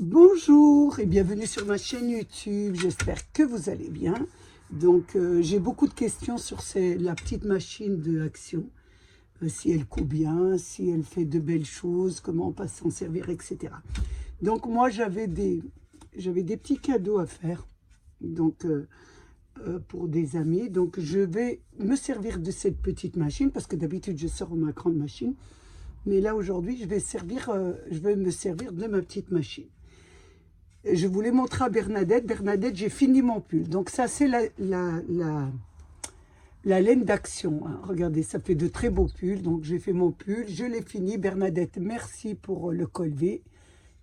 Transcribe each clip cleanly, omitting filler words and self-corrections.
Bonjour et bienvenue sur ma chaîne YouTube, j'espère que vous allez bien. Donc j'ai beaucoup de questions sur la petite machine de Action, si elle coud bien, si elle fait de belles choses, comment on peut s'en servir, etc. Donc moi j'avais des petits cadeaux à faire donc pour des amis. Donc je vais me servir de cette petite machine parce que d'habitude je sors ma grande machine. Mais là aujourd'hui je vais me servir de ma petite machine. Je voulais montrer à Bernadette. Bernadette, j'ai fini mon pull. Donc ça, c'est la laine d'Action. Hein. Regardez, ça fait de très beaux pulls. Donc j'ai fait mon pull, je l'ai fini. Bernadette, merci pour le col V.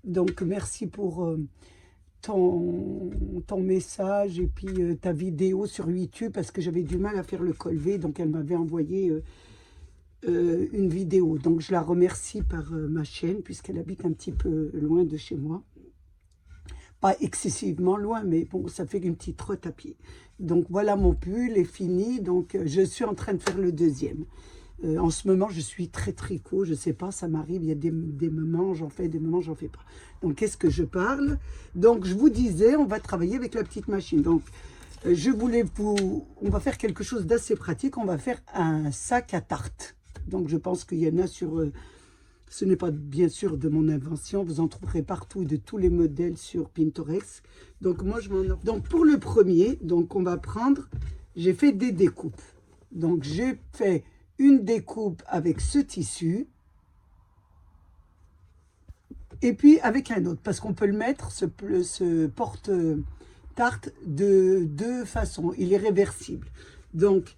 Donc merci pour ton message et puis ta vidéo sur YouTube parce que j'avais du mal à faire le col V. Donc elle m'avait envoyé une vidéo. Donc je la remercie par ma chaîne puisqu'elle habite un petit peu loin de chez moi. Pas excessivement loin, mais bon, ça fait une petite trotte à pied. Donc voilà, mon pull est fini. Donc je suis en train de faire le deuxième. En ce moment, je suis très tricot. Je sais pas, ça m'arrive. Il y a des moments, j'en fais, des moments, j'en fais pas. Donc qu'est-ce que je parle? Donc je vous disais, on va travailler avec la petite machine. Donc on va faire quelque chose d'assez pratique. On va faire un sac à tarte. Donc je pense qu'il y en a sur... ce n'est pas bien sûr de mon invention, vous en trouverez partout de tous les modèles sur Pinterest. Donc moi je m'en occupe. Donc pour le premier, donc on va prendre, j'ai fait des découpes. Donc j'ai fait une découpe avec ce tissu et puis avec un autre parce qu'on peut le mettre ce porte-tarte de deux façons. Il est réversible. Donc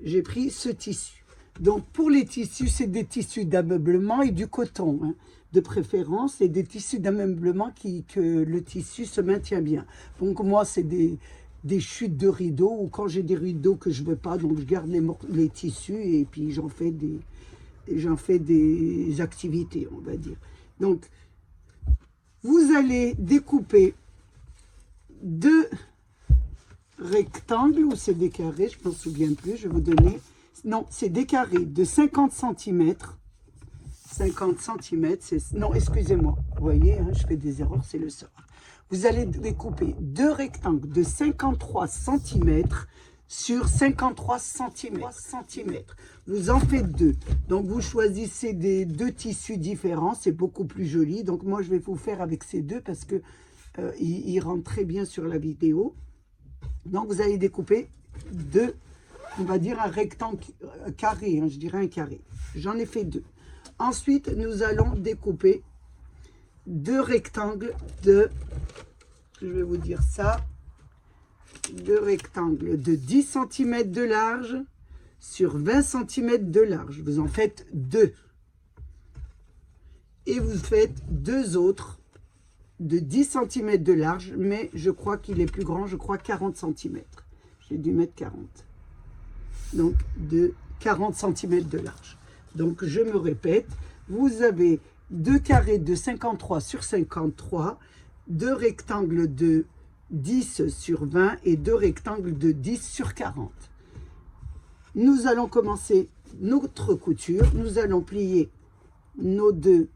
j'ai pris ce tissu. Donc, pour les tissus, c'est des tissus d'ameublement et du coton, hein, de préférence, et des tissus d'ameublement que le tissu se maintient bien. Donc, moi, c'est des chutes de rideaux, ou quand j'ai des rideaux que je ne veux pas, donc je garde les tissus et puis j'en fais des activités, on va dire. Donc, vous allez découper deux rectangles, ou c'est des carrés, je ne m'en souviens plus, je vais vous donner... Non, c'est des carrés de 50 cm. 50 cm, c'est... Non, excusez-moi. Vous voyez, hein, je fais des erreurs, c'est le sort. Vous allez découper deux rectangles de 53 cm sur 53 cm. Vous en faites deux. Donc, vous choisissez deux tissus différents. C'est beaucoup plus joli. Donc, moi, je vais vous faire avec ces deux parce que ils rentrent très bien sur la vidéo. Donc, vous allez découper deux. On va dire un rectangle carré, hein, je dirais un carré. J'en ai fait deux. Ensuite, nous allons découper deux rectangles de, je vais vous dire ça, deux rectangles de 10 cm de large sur 20 cm de large. Vous en faites deux. Et vous faites deux autres de 10 cm de large, mais je crois qu'il est plus grand, je crois 40 cm. J'ai dû mettre 40. Donc de 40 cm de large. Donc je me répète, vous avez deux carrés de 53 sur 53, deux rectangles de 10 sur 20 et deux rectangles de 10 sur 40. Nous allons commencer notre couture, nous allons plier nos deux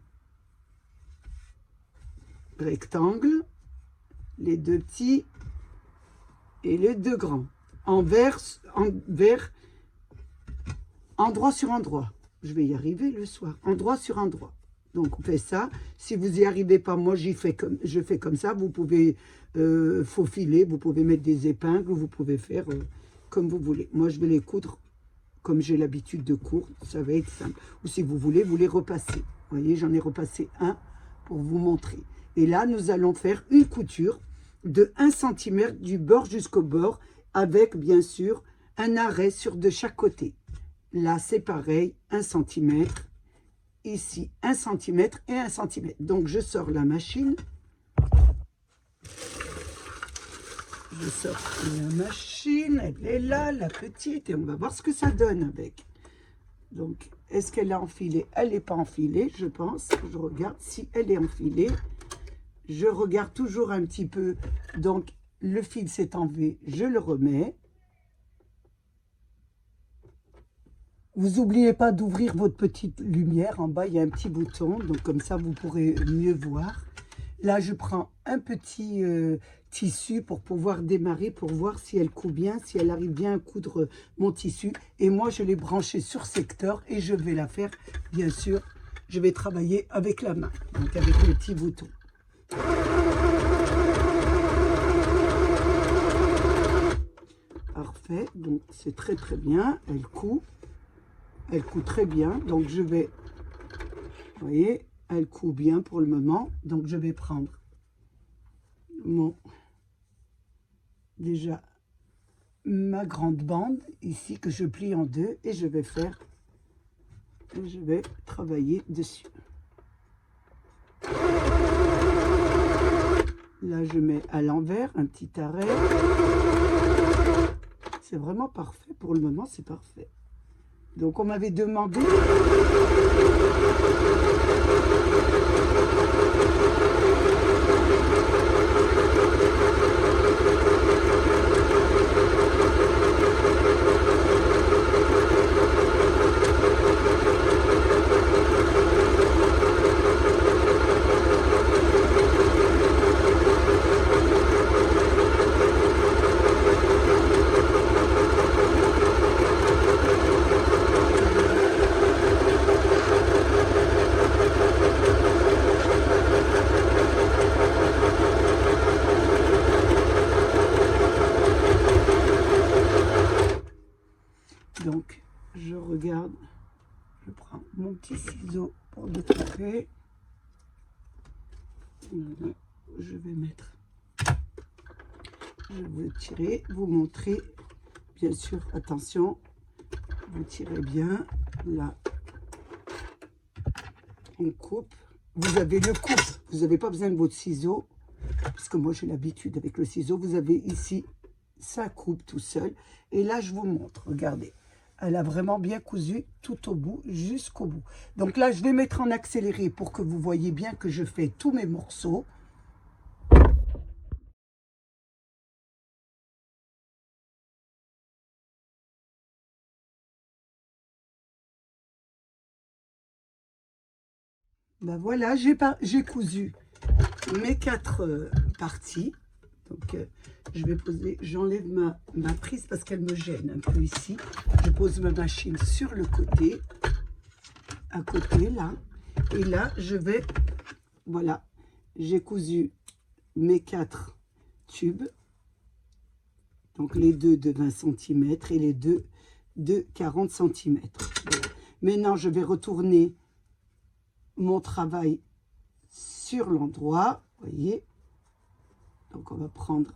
rectangles, les deux petits et les deux grands, endroit sur endroit. Je vais y arriver le soir. Endroit sur endroit. Donc, on fait ça. Si vous n'y arrivez pas, moi, je fais comme ça. Vous pouvez faufiler, vous pouvez mettre des épingles, vous pouvez faire comme vous voulez. Moi, je vais les coudre comme j'ai l'habitude de coudre. Ça va être simple. Ou si vous voulez, vous les repassez. Vous voyez, j'en ai repassé un pour vous montrer. Et là, nous allons faire une couture de 1 cm du bord jusqu'au bord avec, bien sûr, un arrêt de chaque côté. Là, c'est pareil, 1 cm. Ici, 1 cm et 1 cm. Donc, je sors la machine. Je sors la machine. Elle est là, la petite. Et on va voir ce que ça donne avec. Donc, est-ce qu'elle est enfilée? Elle n'est pas enfilée, je pense. Je regarde si elle est enfilée. Je regarde toujours un petit peu. Donc, le fil s'est enlevé. Je le remets. Vous n'oubliez pas d'ouvrir votre petite lumière. En bas, il y a un petit bouton. Donc, comme ça, vous pourrez mieux voir. Là, je prends un petit tissu pour pouvoir démarrer, pour voir si elle coud bien, si elle arrive bien à coudre mon tissu. Et moi, je l'ai branché sur secteur et je vais la faire, bien sûr, je vais travailler avec la main, donc avec le petit bouton. Parfait, donc c'est très très bien, elle coud très bien, donc je vais, vous voyez, elle coud bien pour le moment, donc je vais prendre déjà ma grande bande ici que je plie en deux et je vais travailler dessus. Là je mets à l'envers un petit arrêt. C'est vraiment parfait pour le moment, c'est parfait. Donc on m'avait demandé donc, je regarde, je prends mon petit ciseau pour découper. Je vais mettre, je vais tirer, vous montrer, bien sûr, attention, vous tirez bien, là, on coupe. Vous avez le coupe, vous n'avez pas besoin de votre ciseau, parce que moi j'ai l'habitude avec le ciseau. Vous avez ici, ça coupe tout seul. Et là, je vous montre, regardez. Elle a vraiment bien cousu tout au bout, jusqu'au bout. Donc là, je vais mettre en accéléré pour que vous voyez bien que je fais tous mes morceaux. Ben voilà, j'ai cousu mes 4 parties. Donc, je vais poser, j'enlève ma prise parce qu'elle me gêne un peu ici. Je pose ma machine sur le côté, à côté là. Et là, je vais, voilà, j'ai cousu mes 4 tubes. Donc, les deux de 20 cm et les deux de 40 cm. Voilà. Maintenant, je vais retourner mon travail sur l'endroit, vous voyez. Donc, on va prendre,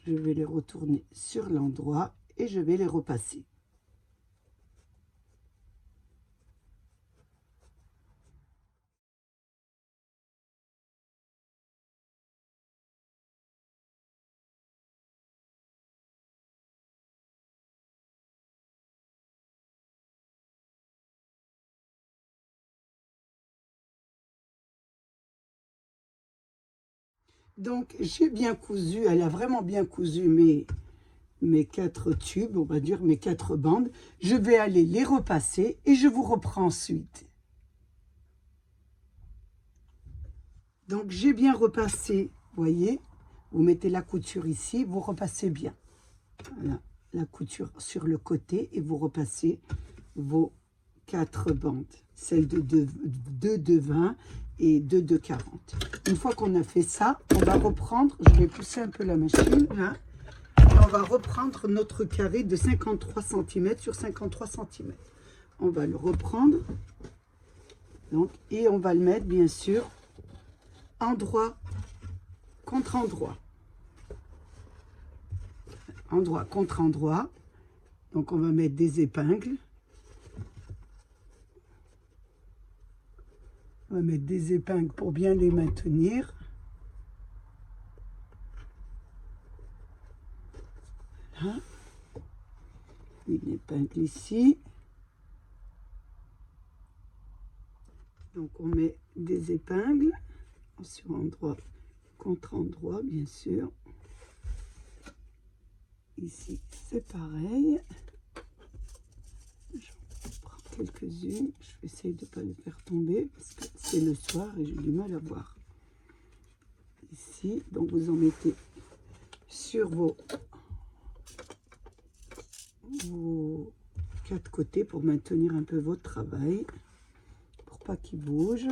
je vais les retourner sur l'endroit et je vais les repasser. Donc, j'ai bien cousu, elle a vraiment bien cousu mes 4 tubes, on va dire mes 4 bandes. Je vais aller les repasser et je vous reprends ensuite. Donc, j'ai bien repassé, vous voyez, vous mettez la couture ici, vous repassez bien. Voilà, la couture sur le côté et vous repassez vos 4 bandes, celle de 2 de 20 et 2 de 40. Une fois qu'on a fait ça, on va reprendre, je vais pousser un peu la machine là, et on va reprendre notre carré de 53 cm sur 53 cm. On va le reprendre, donc, et on va le mettre bien sûr endroit contre endroit. Endroit contre endroit. Donc on va mettre des épingles. On va mettre des épingles pour bien les maintenir. Voilà. Une épingle ici. Donc on met des épingles sur endroit contre endroit, bien sûr. Ici c'est pareil. Je prends quelques-unes. Je vais essayer de ne pas les faire tomber parce que c'est le soir et j'ai du mal à voir. Ici, donc vous en mettez sur vos 4 côtés pour maintenir un peu votre travail, pour pas qu'il bouge.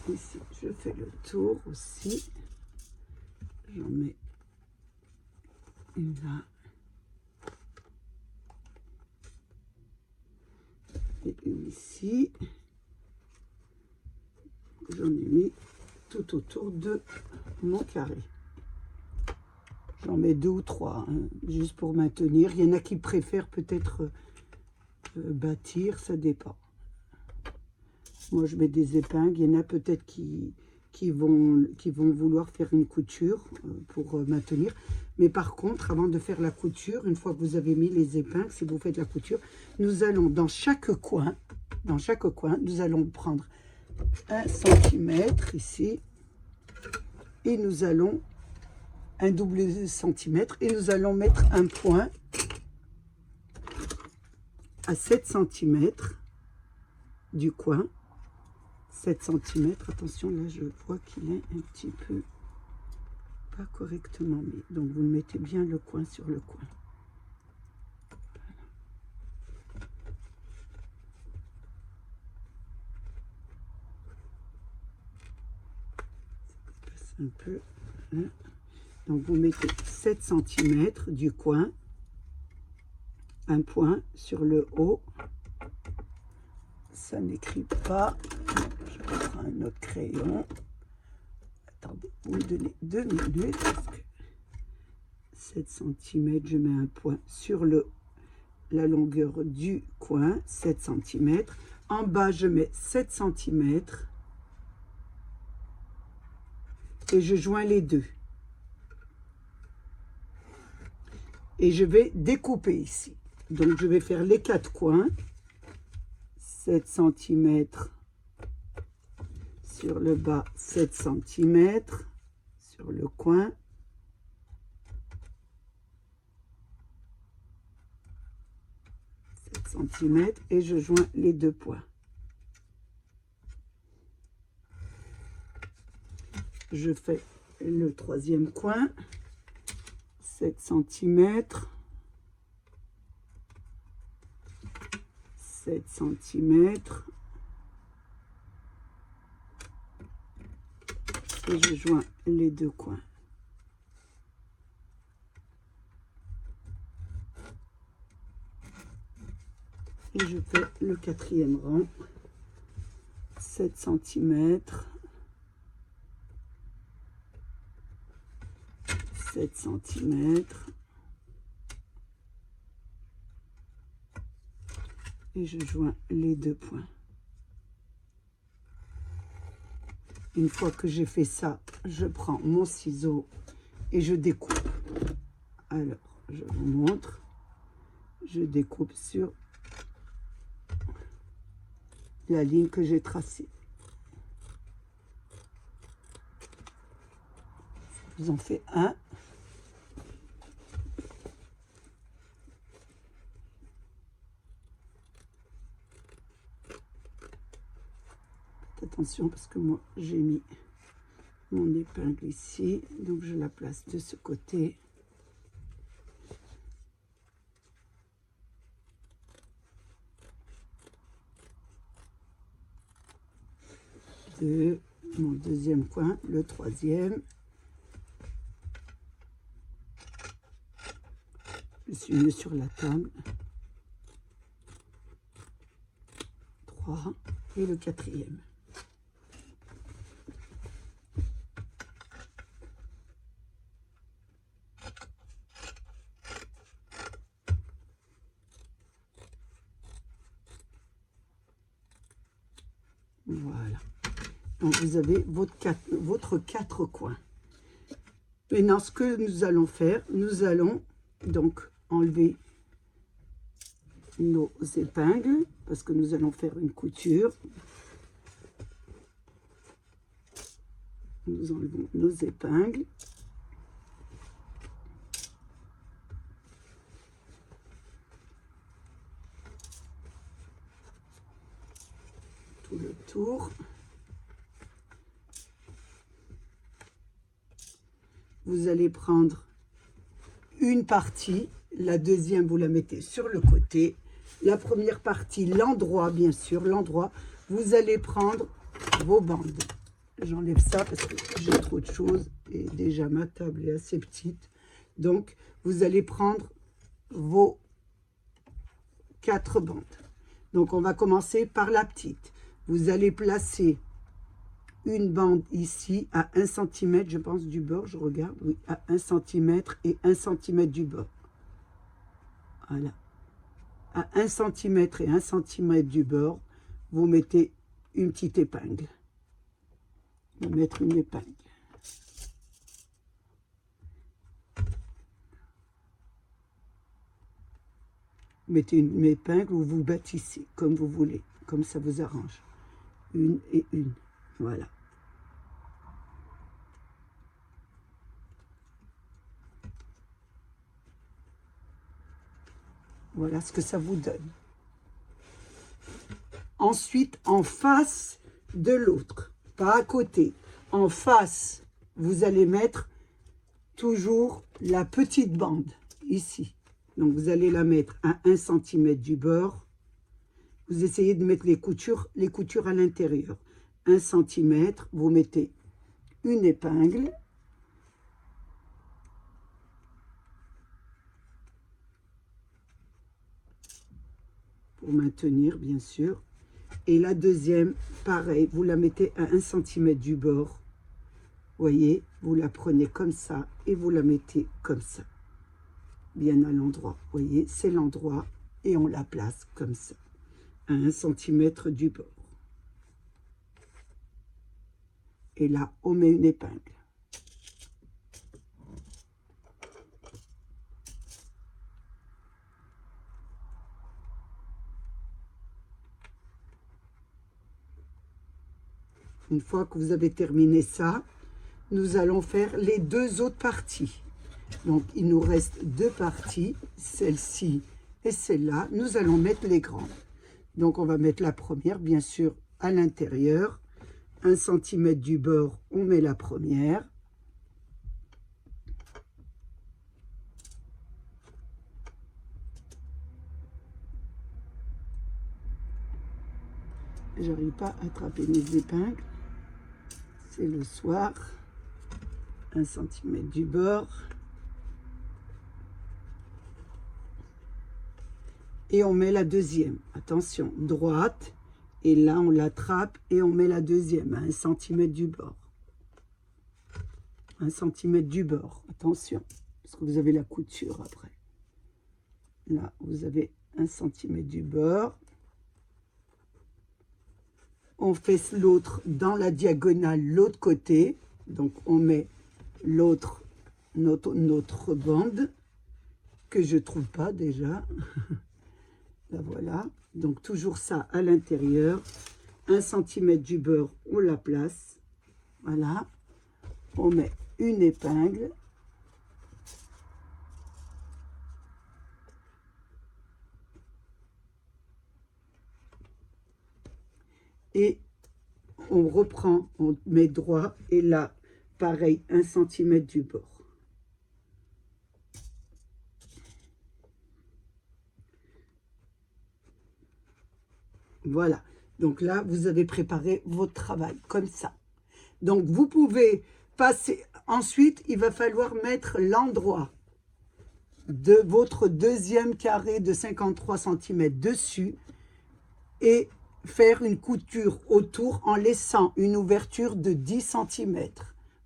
Ici, je fais le tour aussi. J'en mets une là. Et une ici. J'en ai mis tout autour de mon carré. J'en mets 2 ou 3, hein, juste pour maintenir. Il y en a qui préfèrent peut-être bâtir, ça dépend. Moi, je mets des épingles. Il y en a peut-être qui vont vouloir faire une couture pour maintenir. Mais par contre, avant de faire la couture, une fois que vous avez mis les épingles, si vous faites la couture, nous allons dans chaque coin, nous allons prendre 1 centimètre ici et nous allons un double centimètre et nous allons mettre un point à 7 cm du coin. 7 cm, attention, là je vois qu'il est un petit peu pas correctement mis. Donc vous mettez bien le coin sur le coin. Ça passe un peu. Voilà. Donc vous mettez 7 cm du coin, un point sur le haut. Ça n'écrit pas. Je prends un autre crayon. Attendez, vous me donnez 2 minutes. 7 cm, je mets un point sur la longueur du coin, 7 cm. En bas, je mets 7 cm. Et je joins les deux. Et je vais découper ici. Donc, je vais faire les 4 coins. 7 cm sur le bas, 7 cm sur le coin. Cm et je joins les 2 points. Je fais le 3e coin, 7 cm, 7 cm et je joins les 2 coins. Et je fais le 4e rang, 7 cm, 7 cm, et je joins les 2 points. Une fois que j'ai fait ça, je prends mon ciseau et je découpe. Alors, je vous montre, je découpe sur la ligne que j'ai tracée. Je vous en fais un. Faites attention parce que moi j'ai mis mon épingle ici, donc je la place de ce côté. De mon 2e coin, le 3e. Je suis mis sur la table. 3 et le 4e. Voilà. Donc vous avez votre 4 coins. Maintenant, ce que nous allons faire, nous allons donc enlever nos épingles parce que nous allons faire une couture. Nous enlevons nos épingles. tout le tour. Vous allez prendre une partie, la deuxième, vous la mettez sur le côté. La première partie, l'endroit, bien sûr, l'endroit, vous allez prendre vos bandes. J'enlève ça parce que j'ai trop de choses et déjà ma table est assez petite. Donc, vous allez prendre vos 4 bandes. Donc, on va commencer par la petite. Vous allez placer une bande ici à 1 cm, je pense, du bord. Je regarde, oui, à 1 cm et 1 cm du bord. Voilà. À 1 cm et 1 cm du bord, vous mettez une petite épingle. On va mettre une épingle. Mettez une épingle ou vous bâtissez comme vous voulez, comme ça vous arrange. Une et une, voilà. Voilà ce que ça vous donne. Ensuite, en face de l'autre, pas à côté, en face, vous allez mettre toujours la petite bande, ici. Donc, vous allez la mettre à 1 cm du bord. Vous essayez de mettre les coutures à l'intérieur. 1 cm, vous mettez une épingle. Pour maintenir, bien sûr. Et la deuxième, pareil, vous la mettez à 1 cm du bord. Voyez, vous la prenez comme ça et vous la mettez comme ça. Bien à l'endroit. Voyez, c'est l'endroit et on la place comme ça. À 1 cm du bord. Et là, on met une épingle. Une fois que vous avez terminé ça, nous allons faire les 2 autres parties. Donc, il nous reste 2 parties, celle-ci et celle-là. Nous allons mettre les grandes. Donc, on va mettre la première, bien sûr, à l'intérieur. 1 cm du bord, on met la première. J'arrive pas à attraper mes épingles. C'est le soir. 1 cm du bord. Et on met la deuxième. Attention, droite. Et là, on l'attrape et on met la deuxième à 1 cm du bord. 1 cm du bord. Attention, parce que vous avez la couture après. Là, vous avez 1 cm du bord. On fait l'autre dans la diagonale, l'autre côté. Donc, on met l'autre, notre bande, que je ne trouve pas déjà. La voilà. Donc, toujours ça à l'intérieur. 1 cm du beurre, on la place. Voilà. On met une épingle. Et on reprend, on met droit. Et là, pareil, 1 cm du bord. Voilà. Donc là, vous avez préparé votre travail comme ça. Donc, vous pouvez passer. Ensuite, il va falloir mettre l'endroit de votre deuxième carré de 53 cm dessus et faire une couture autour en laissant une ouverture de 10 cm.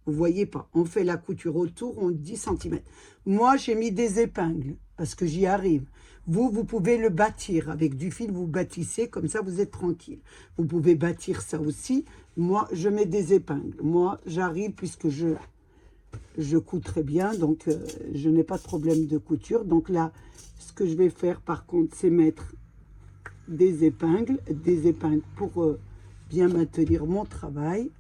Vous voyez pas, on fait la couture autour, on 10 cm. Moi, j'ai mis des épingles parce que j'y arrive. Vous pouvez le bâtir avec du fil, vous bâtissez, comme ça vous êtes tranquille. Vous pouvez bâtir ça aussi. Moi, je mets des épingles. Moi, j'arrive puisque je couds très bien, donc je n'ai pas de problème de couture. Donc là, ce que je vais faire par contre, c'est mettre des épingles pour bien maintenir mon travail.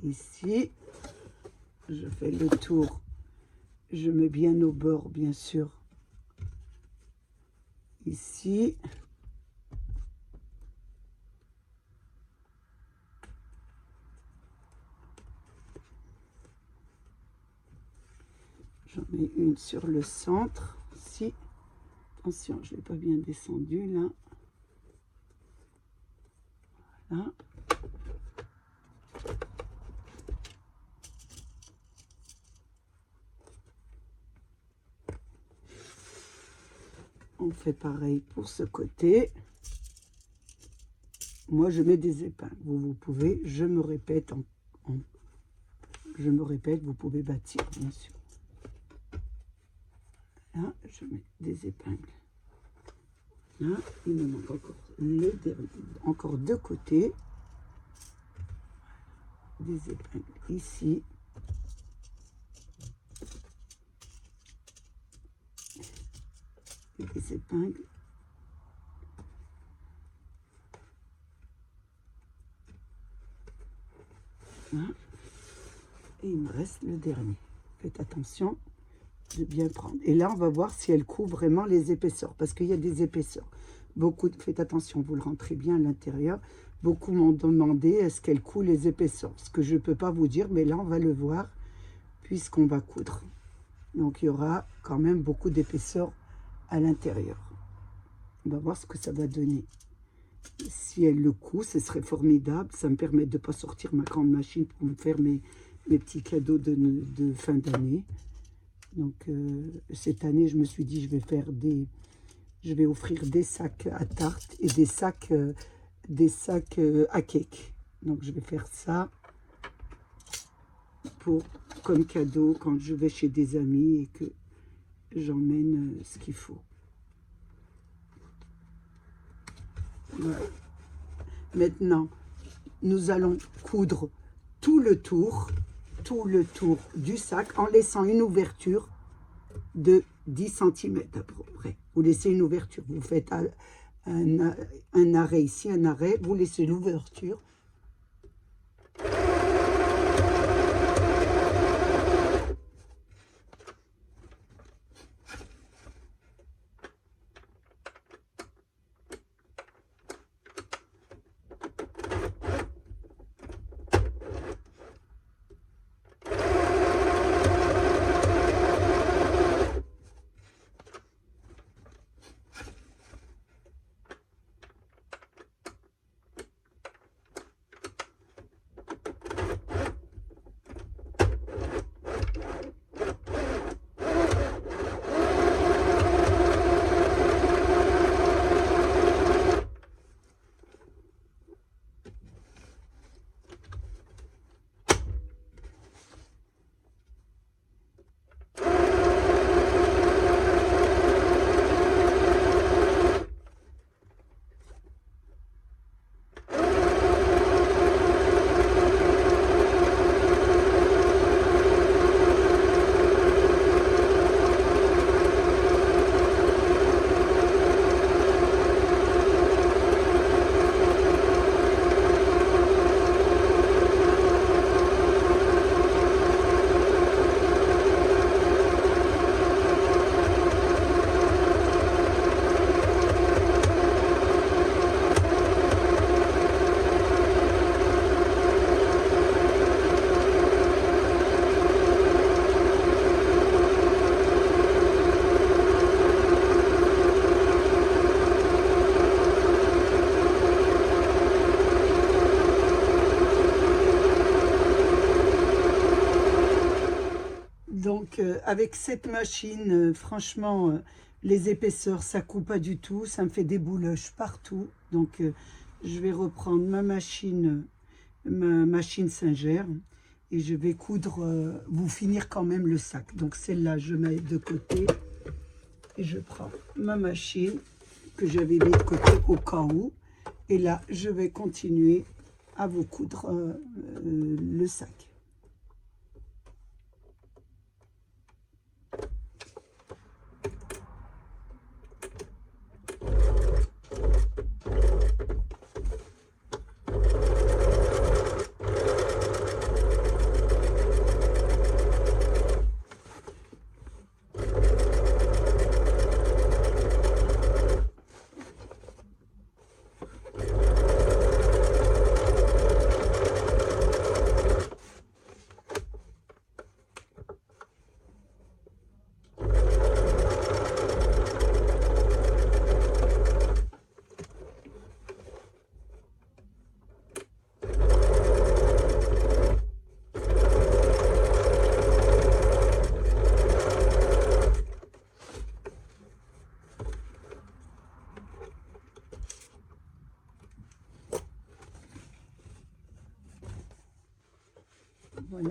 Ici, je fais le tour, je mets bien au bord, bien sûr. Ici, J'en mets une sur le centre. Si, attention, je ne l'ai pas bien descendu là. Voilà. On fait pareil pour ce côté. Moi, je mets des épingles. Vous pouvez, je me répète, vous pouvez bâtir, bien sûr. Là, je mets des épingles. Là, il me manque encore deux côtés. Des épingles ici. Et des épingles là. Et il me reste le dernier. Faites attention de bien prendre. Et là, on va voir si elle couvre vraiment les épaisseurs, parce qu'il y a des épaisseurs. Faites attention, vous le rentrez bien à l'intérieur. Beaucoup m'ont demandé est-ce qu'elle coule les épaisseurs. Ce que je ne peux pas vous dire, mais là, on va le voir, puisqu'on va coudre. Donc, il y aura quand même beaucoup d'épaisseur à l'intérieur. On va voir ce que ça va donner. Si elle le coud, ce serait formidable. Ça me permet de ne pas sortir ma grande machine pour me faire mes petits cadeaux de fin d'année. Donc, cette année, je me suis dit, je vais offrir des sacs à tarte et des sacs à cake. Donc, je vais faire ça comme cadeau quand je vais chez des amis et que j'emmène ce qu'il faut. Voilà. Maintenant, nous allons coudre tout le tour du sac en laissant une ouverture de 10 cm à peu près. Vous laissez une ouverture, vous faites un arrêt ici, un arrêt, vous laissez l'ouverture. Donc, avec cette machine, franchement, les épaisseurs, ça coupe pas du tout. Ça me fait des bouloches partout. Donc, je vais reprendre ma machine Singer. Et je vais coudre, vous finir quand même le sac. Donc, celle-là, je mets de côté. Et je prends ma machine que j'avais mis de côté au cas où. Et là, je vais continuer à vous coudre le sac.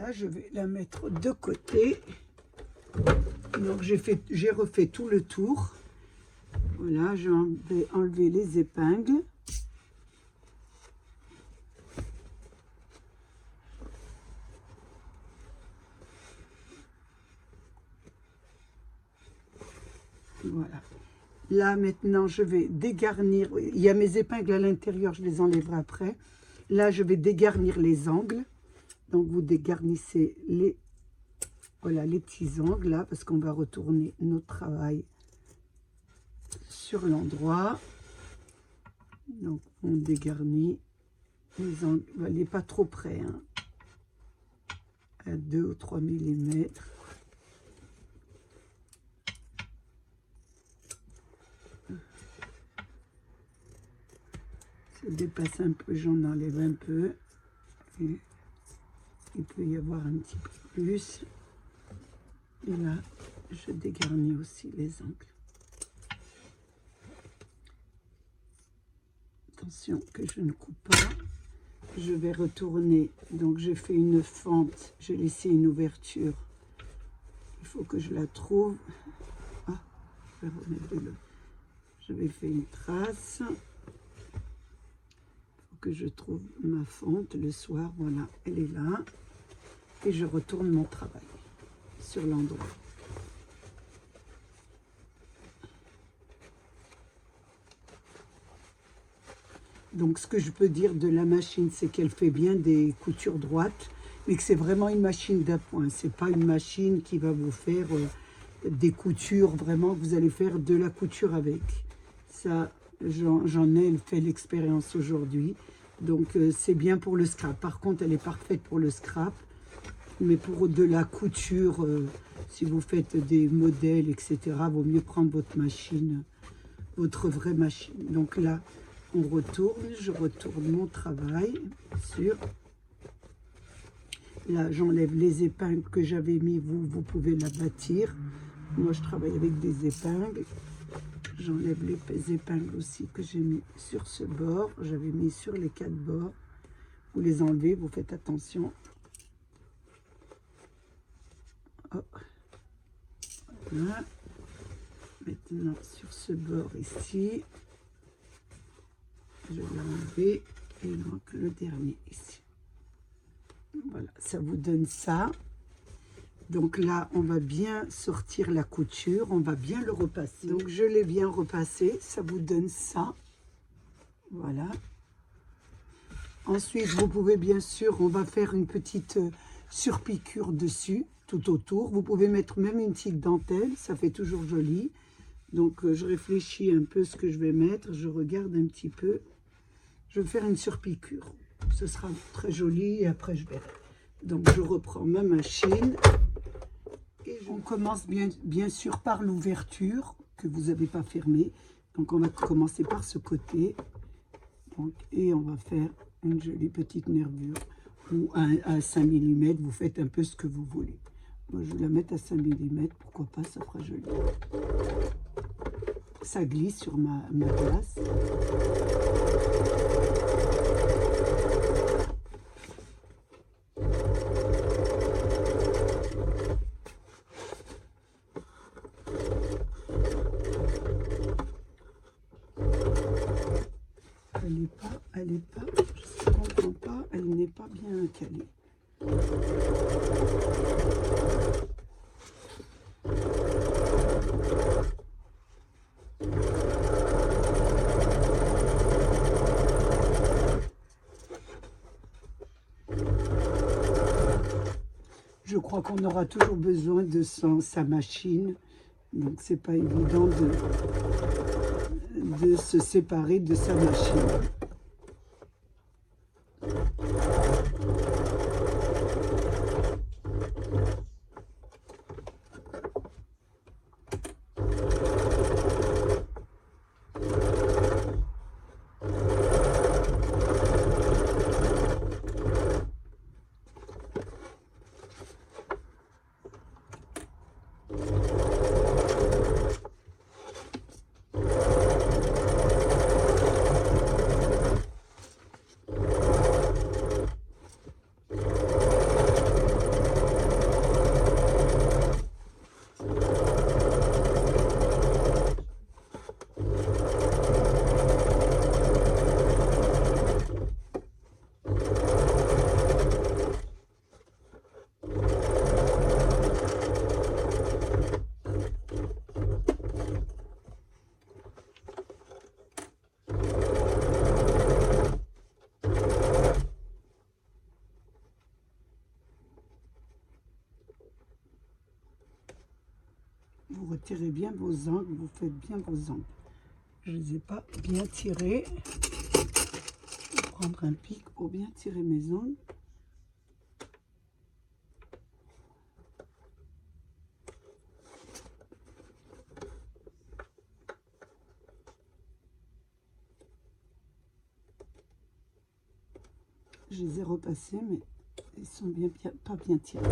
Voilà, je vais la mettre de côté. Donc j'ai refait tout le tour. Voilà, j'ai enlevé les épingles. Voilà. Là, maintenant, je vais dégarnir. Il y a mes épingles à l'intérieur, je les enlèverai après. Là, je vais dégarnir les angles. Donc, vous dégarnissez les, voilà, les petits angles, là, parce qu'on va retourner notre travail sur l'endroit. Donc, on dégarnit les angles. Il n'est pas trop près, hein, à 2 ou 3 mm. Dépasse un peu, j'en enlève un peu. Et il peut y avoir un petit peu plus. Et là, je dégarnis aussi les angles. Attention que je ne coupe pas. Je vais retourner. Donc, j'ai fait une fente. J'ai laissé une ouverture. Il faut que je la trouve. Ah, je vais faire une trace. Que je trouve ma fente le soir, voilà, elle est là, et je retourne mon travail sur l'endroit. Donc ce que je peux dire de la machine, c'est qu'elle fait bien des coutures droites, mais que c'est vraiment une machine d'appoint. C'est pas une machine qui va vous faire des coutures, vraiment, que vous allez faire de la couture avec. Ça, j'en ai fait l'expérience aujourd'hui. Donc, c'est bien pour le scrap. Par contre, elle est parfaite pour le scrap. Mais pour de la couture, si vous faites des modèles, etc., vaut mieux prendre votre machine, votre vraie machine. Donc là, on retourne. Je retourne mon travail, bien sûr. Là, j'enlève les épingles que j'avais mis. Vous pouvez la bâtir. Moi, je travaille avec des épingles. J'enlève les épingles aussi que j'ai mis sur ce bord. J'avais mis sur les 4 bords. Vous les enlevez, vous faites attention. Oh. Voilà. Maintenant, sur ce bord ici, je vais enlever. Et donc, le dernier ici. Voilà, ça vous donne ça. Donc là, on va bien sortir la couture, on va bien le repasser. Donc je l'ai bien repassé, ça vous donne ça. Voilà. Ensuite, vous pouvez bien sûr, on va faire une petite surpiqûre dessus, tout autour. Vous pouvez mettre même une petite dentelle, ça fait toujours joli. Donc je réfléchis un peu ce que je vais mettre, je regarde un petit peu. Je vais faire une surpiqûre, ce sera très joli et après je verrai. Donc je reprends ma machine. Et on commence bien sûr par l'ouverture que vous n'avez pas fermée. Donc on va commencer par ce côté. Donc, et on va faire une jolie petite nervure. Ou à 5 mm, vous faites un peu ce que vous voulez. Moi je vais la mettre à 5 mm, pourquoi pas, ça fera joli. Ça glisse sur ma glace. Je ne comprends pas, elle n'est pas bien calée. Je crois qu'on aura toujours besoin de sa machine, donc c'est pas évident de se séparer de sa machine. Vous retirez bien vos angles, vous faites bien vos angles. Je ne les ai pas bien tirés. Je vais prendre un pic pour bien tirer mes angles. Je les ai repassés, mais ils sont pas bien tirés.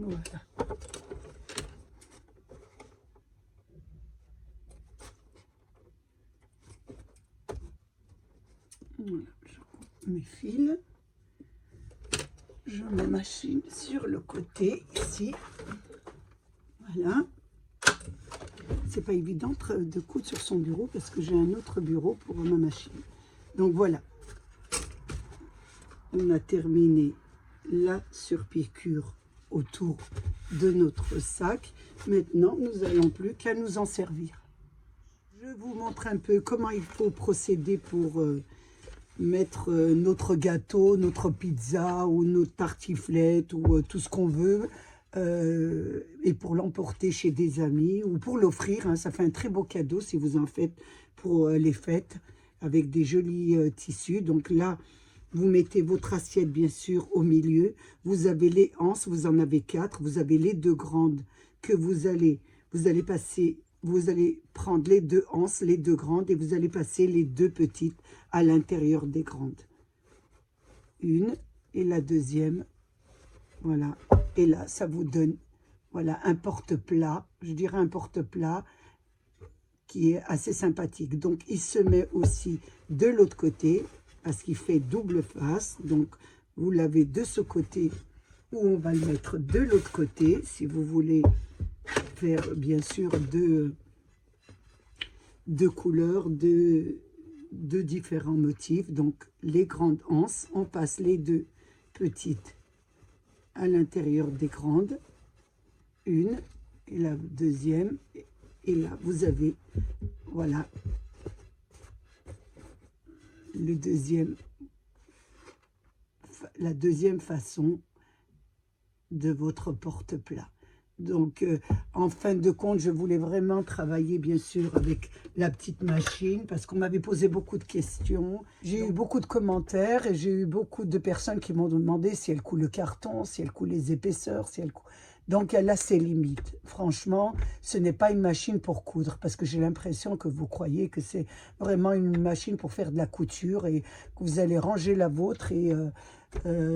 Voilà. Voilà, je coupe mes fils. Je mets ma machine sur le côté ici. Voilà. C'est pas évident de coudre sur son bureau parce que j'ai un autre bureau pour ma machine. Donc voilà. On a terminé la surpiqûre autour de notre sac. Maintenant, nous n'allons plus qu'à nous en servir. Je vous montre un peu comment il faut procéder pour mettre notre gâteau, notre pizza ou notre tartiflette ou tout ce qu'on veut et pour l'emporter chez des amis ou pour l'offrir. Hein, ça fait un très beau cadeau si vous en faites pour les fêtes avec des jolis tissus. Donc là, vous mettez votre assiette, bien sûr, au milieu. Vous avez les anses, vous en avez 4. Vous avez les 2 grandes que vous allez passer. Vous allez prendre les 2 anses, les 2 grandes, et vous allez passer les 2 petites à l'intérieur des grandes. Une et la deuxième. Voilà. Et là, ça vous donne, voilà, un porte-plat. Je dirais un porte-plat qui est assez sympathique. Donc, il se met aussi de l'autre côté, parce qu'il fait double face. Donc, vous l'avez de ce côté, ou on va le mettre de l'autre côté, si vous voulez faire, bien sûr, deux couleurs, de différents motifs. Donc, les grandes anses, on passe les 2 petites à l'intérieur des grandes. Une, et la deuxième, et là, vous avez, voilà, la deuxième façon de votre porte-plat. Donc, en fin de compte, je voulais vraiment travailler, bien sûr, avec la petite machine, parce qu'on m'avait posé beaucoup de questions. J'ai eu beaucoup de commentaires, et j'ai eu beaucoup de personnes qui m'ont demandé si elle coule le carton, si elle coule les épaisseurs, si elle coule... Donc, elle a ses limites. Franchement, ce n'est pas une machine pour coudre, parce que j'ai l'impression que vous croyez que c'est vraiment une machine pour faire de la couture, et que vous allez ranger la vôtre, et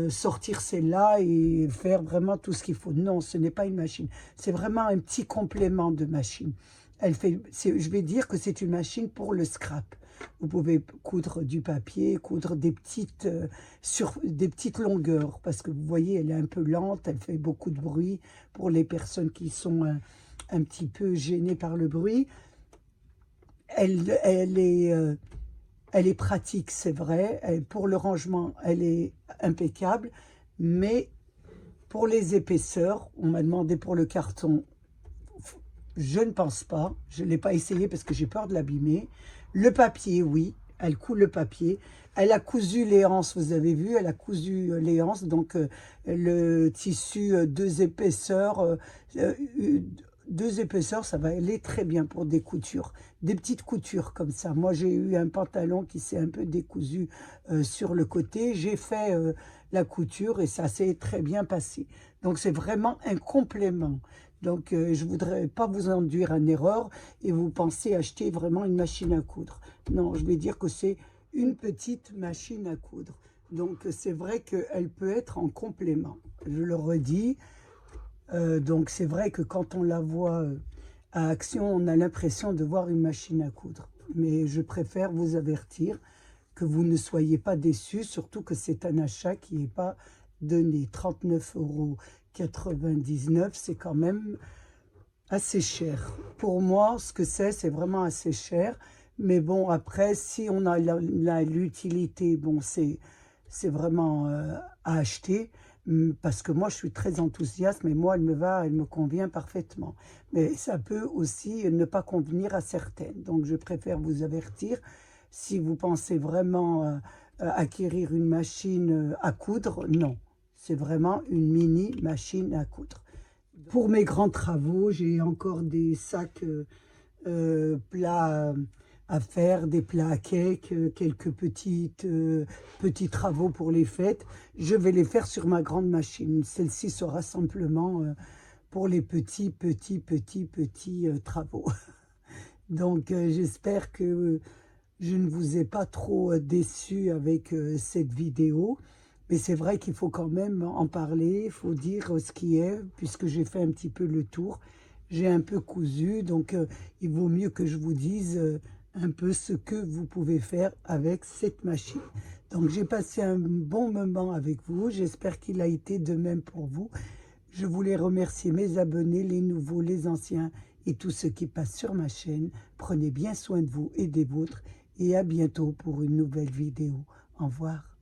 sortir celle-là et faire vraiment tout ce qu'il faut. Non, ce n'est pas une machine. C'est vraiment un petit complément de machine. Je vais dire que c'est une machine pour le scrap. Vous pouvez coudre du papier, coudre sur des petites longueurs, parce que vous voyez, elle est un peu lente, elle fait beaucoup de bruit pour les personnes qui sont un petit peu gênées par le bruit. Elle est pratique, c'est vrai. Pour le rangement, elle est impeccable, mais pour les épaisseurs, on m'a demandé pour le carton, je ne pense pas. Je ne l'ai pas essayé parce que j'ai peur de l'abîmer. Le papier, oui, elle coud le papier. Elle a cousu les anses, vous avez vu, elle a cousu les anses. Donc, le tissu 2 épaisseurs, ça va aller très bien pour des coutures. Des petites coutures comme ça. Moi, j'ai eu un pantalon qui s'est un peu décousu sur le côté. J'ai fait la couture et ça s'est très bien passé. Donc, c'est vraiment un complément. Donc, je ne voudrais pas vous induire en erreur et vous pensez acheter vraiment une machine à coudre. Non, je vais dire que c'est une petite machine à coudre. Donc, c'est vrai qu'elle peut être en complément. Je le redis. Donc, c'est vrai que quand on la voit à action, on a l'impression de voir une machine à coudre. Mais je préfère vous avertir que vous ne soyez pas déçus, surtout que c'est un achat qui n'est pas donné. 39,99 €, c'est quand même assez cher. Pour moi, ce que c'est vraiment assez cher. Mais bon, après, si on a l'utilité, bon, c'est vraiment à acheter. Parce que moi, je suis très enthousiaste, mais moi, elle me convient parfaitement. Mais ça peut aussi ne pas convenir à certaines. Donc, je préfère vous avertir. Si vous pensez vraiment acquérir une machine à coudre, non. C'est vraiment une mini machine à coudre. Pour mes grands travaux, j'ai encore des sacs plats à faire, des plats à cake, quelques petits travaux pour les fêtes. Je vais les faire sur ma grande machine. Celle-ci sera simplement pour les petits travaux. Donc, j'espère que je ne vous ai pas trop déçu avec cette vidéo. Mais c'est vrai qu'il faut quand même en parler, il faut dire ce qui est, puisque j'ai fait un petit peu le tour. J'ai un peu cousu, donc il vaut mieux que je vous dise un peu ce que vous pouvez faire avec cette machine. Donc j'ai passé un bon moment avec vous, j'espère qu'il a été de même pour vous. Je voulais remercier mes abonnés, les nouveaux, les anciens et tous ceux qui passent sur ma chaîne. Prenez bien soin de vous et des vôtres et à bientôt pour une nouvelle vidéo. Au revoir.